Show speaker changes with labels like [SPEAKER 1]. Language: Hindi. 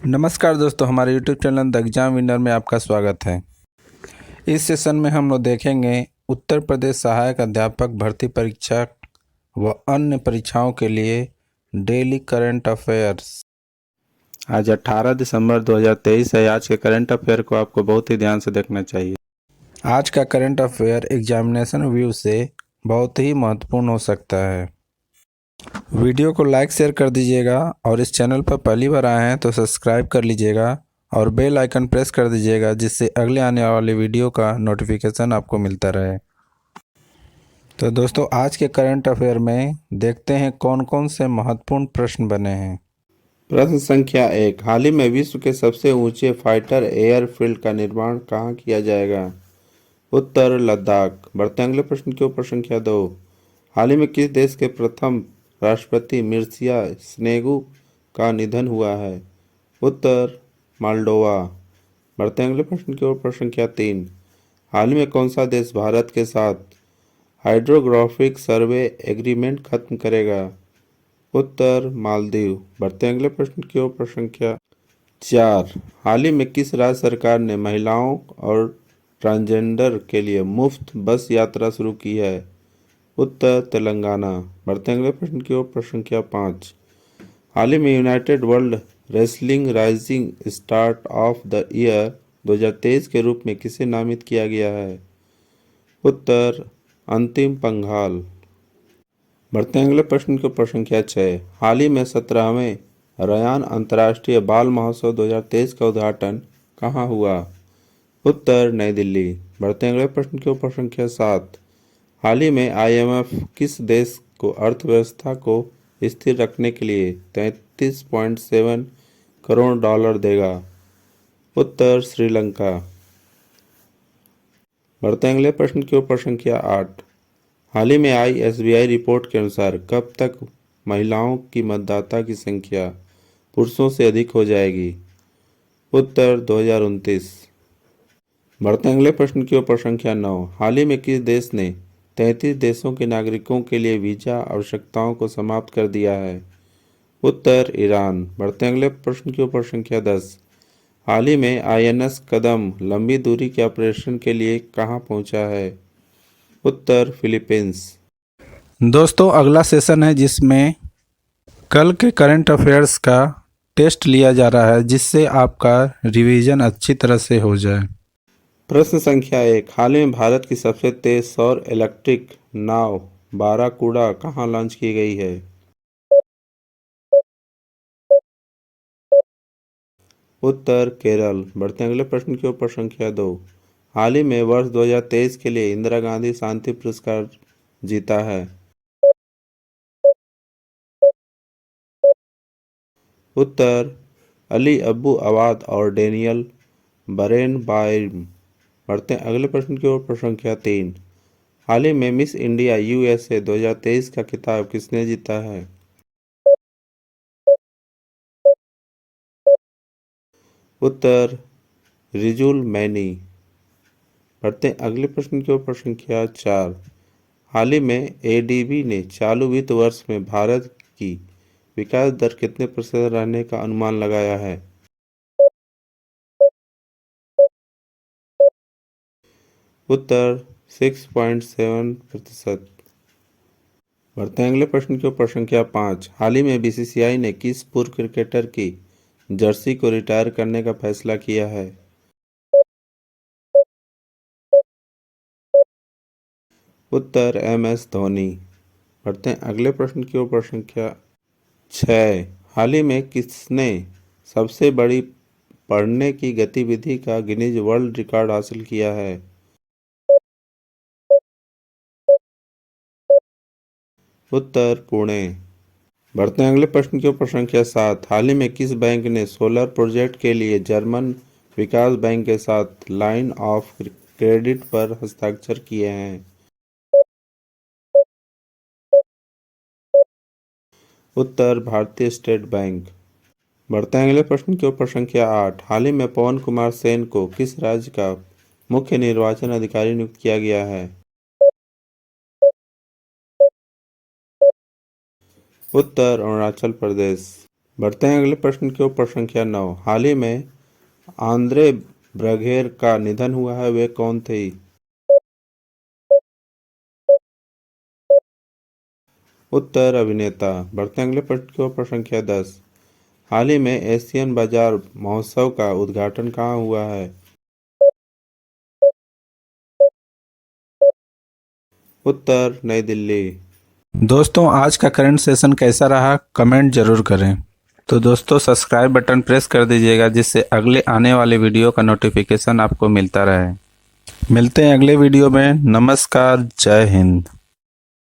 [SPEAKER 1] नमस्कार दोस्तों, हमारे YouTube channel the exam winner में आपका स्वागत है। इस सेशन में हम लोग देखेंगे उत्तर प्रदेश सहायक अध्यापक भर्ती परीक्षा व अन्य परीक्षाओं के लिए डेली करंट अफेयर्स। आज 18 दिसंबर 2023 है। आज के करंट अफेयर को आपको बहुत ही ध्यान से देखना चाहिए। आज का करंट अफेयर एग्जामिनेशन व्यू से बहुत ही महत्वपूर्ण हो सकता है। वीडियो को लाइक शेयर कर दीजिएगा और इस चैनल पर पहली बार आए हैं तो सब्सक्राइब कर लीजिएगा और बेल आइकन प्रेस कर दीजिएगा, जिससे अगले आने वाले वीडियो का नोटिफिकेशन आपको मिलता रहे। तो दोस्तों, आज के करंट अफेयर में देखते हैं कौन कौन से महत्वपूर्ण प्रश्न बने हैं।
[SPEAKER 2] प्रश्न संख्या 1। हाल ही में विश्व के सबसे ऊंचे फाइटर एयरफील्ड का निर्माण कहाँ किया जाएगा? उत्तर लद्दाख। बढ़ते अगले प्रश्न के ऊपर। संख्या 2। हाल ही में किस देश के प्रथम राष्ट्रपति मिर्सिया स्नेगू का निधन हुआ है? उत्तर मोल्डोवा। बढ़ते अगले प्रश्न के ऊपर। संख्या 3। हाल ही में कौन सा देश भारत के साथ हाइड्रोग्राफिक सर्वे एग्रीमेंट खत्म करेगा? उत्तर मालदीव। बढ़ते अगले प्रश्न की ओर। संख्या 4। हाल ही में किस राज्य सरकार ने महिलाओं और ट्रांसजेंडर के लिए मुफ्त बस यात्रा शुरू की है? उत्तर तेलंगाना। बढ़ते अगले प्रश्न की ओर। संख्या 5। हाल ही में United world wrestling rising star of the year 2023 के रूप में किसे नामित किया गया है? उत्तर अंतिम पंघाल। बढ़ते हैं अगले प्रश्न के ऊपर। संख्या 6। हाल ही में 17वें रयान अंतर्राष्ट्रीय बाल महोत्सव 2023 का उद्घाटन कहाँ हुआ? उत्तर नई दिल्ली। बढ़ते हैं अगले प्रश्न के ऊपर। संख्या 7। हाल ही में IMF किस देश को अर्थव्यवस्था को स्थिर रखने के लिए 33.7 करोड़ डॉलर देगा? उत्तर श्रीलंका। बढ़ते हैं अगले प्रश्न के ऊपर। संख्या 8। हाल ही में आई SBI रिपोर्ट के अनुसार कब तक महिलाओं की मतदाता की संख्या पुरुषों से अधिक हो जाएगी? उत्तर 2029। बढ़ते अगले प्रश्न के ऊपर। संख्या 9। हाल ही में किस देश ने 33 देशों के नागरिकों के लिए वीजा आवश्यकताओं को समाप्त कर दिया है? उत्तर ईरान। बढ़ते अगले प्रश्न के ऊपर। संख्या 10। हाल ही में INS कदम लंबी दूरी के ऑपरेशन के लिए कहाँ पहुंचा है? उत्तर फिलीपींस।
[SPEAKER 1] दोस्तों, अगला सेशन है जिसमें कल के करंट अफेयर्स का टेस्ट लिया जा रहा है, जिससे आपका रिवीजन अच्छी तरह से हो जाए।
[SPEAKER 2] प्रश्न संख्या 1। हाल ही में भारत की सबसे तेज सौर इलेक्ट्रिक नाव बाराकूडा कहाँ लॉन्च की गई है? उत्तर केरल। बढ़ते अगले प्रश्न के ऊपर। संख्या 2। हाल ही में वर्ष 2023 के लिए इंदिरा गांधी शांति पुरस्कार जीता है? उत्तर अली अब्बू अवाद और डेनियल बरेनबाइम। बढ़ते अगले प्रश्न की ओर। संख्या 3। हाल ही में मिस इंडिया USA 2023 का खिताब किसने जीता है? उत्तर रिजुल मैनी। बढ़ते अगले प्रश्न के ऊपर। संख्या 4। हाल ही में ADB ने चालू वित्त वर्ष में भारत की विकास दर कितने प्रतिशत रहने का अनुमान लगाया है? उत्तर 6.7%। बढ़ते हैं अगले प्रश्न के ऊपर। संख्या 5। हाल ही में BCCI ने किस पूर्व क्रिकेटर की जर्सी को रिटायर करने का फैसला किया है? उत्तर MS धोनी। बढ़ते हैं अगले प्रश्न के ऊपर। संख्या 6। हाल ही में किसने सबसे बड़ी पढ़ने की गतिविधि का गिनीज वर्ल्ड रिकॉर्ड हासिल किया है? उत्तर पुणे। बढ़ते हैं अगले प्रश्न के ऊपर। संख्या 7। हाल ही में किस बैंक ने सोलर प्रोजेक्ट के लिए जर्मन विकास बैंक के साथ लाइन ऑफ क्रेडिट पर हस्ताक्षर किए हैं? उत्तर भारतीय स्टेट बैंक। बढ़ते हैं अगले प्रश्न के ऊपर। संख्या 8। हाल ही में पवन कुमार सेन को किस राज्य का मुख्य निर्वाचन अधिकारी नियुक्त किया गया है? उत्तर अरुणाचल प्रदेश। बढ़ते हैं अगले प्रश्न की ओर। प्रश्न संख्या 9। हाल ही में आंद्रे ब्रघेर का निधन हुआ है, वे कौन थे? उत्तर अभिनेता। बढ़ते हैं अगले प्रश्न की ओर। प्रश्न संख्या 10। हाल ही में एशियन बाजार महोत्सव का उद्घाटन कहाँ हुआ है? उत्तर नई दिल्ली।
[SPEAKER 1] दोस्तों, आज का करंट सेशन कैसा रहा कमेंट जरूर करें। तो दोस्तों, सब्सक्राइब बटन प्रेस कर दीजिएगा जिससे अगले आने वाले वीडियो का नोटिफिकेशन आपको मिलता रहे। मिलते हैं अगले वीडियो में। नमस्कार, जय हिंद।